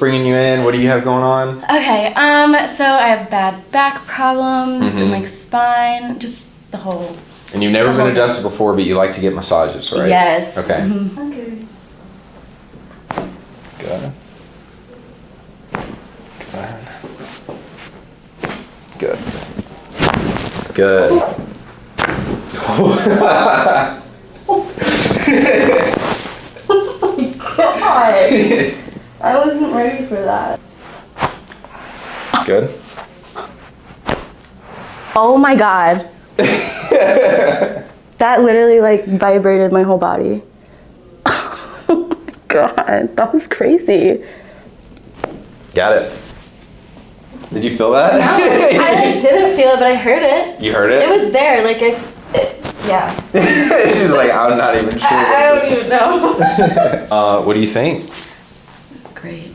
bringing you in? What do you have going on? Okay, so I have bad back problems and like spine, just the whole. And you've never been adjusted before, but you like to get massages, right? Yes. Okay. Okay. Good. Good. Good. Good. Oh my god! I wasn't ready for that. Good. Oh my god. That literally like vibrated my whole body. Oh my god, that was crazy. Got it. Did you feel that? No, I like didn't feel it, but I heard it. You heard it? It was there, like yeah. She's like, I'm not even sure. I don't even know. What do you think? Great.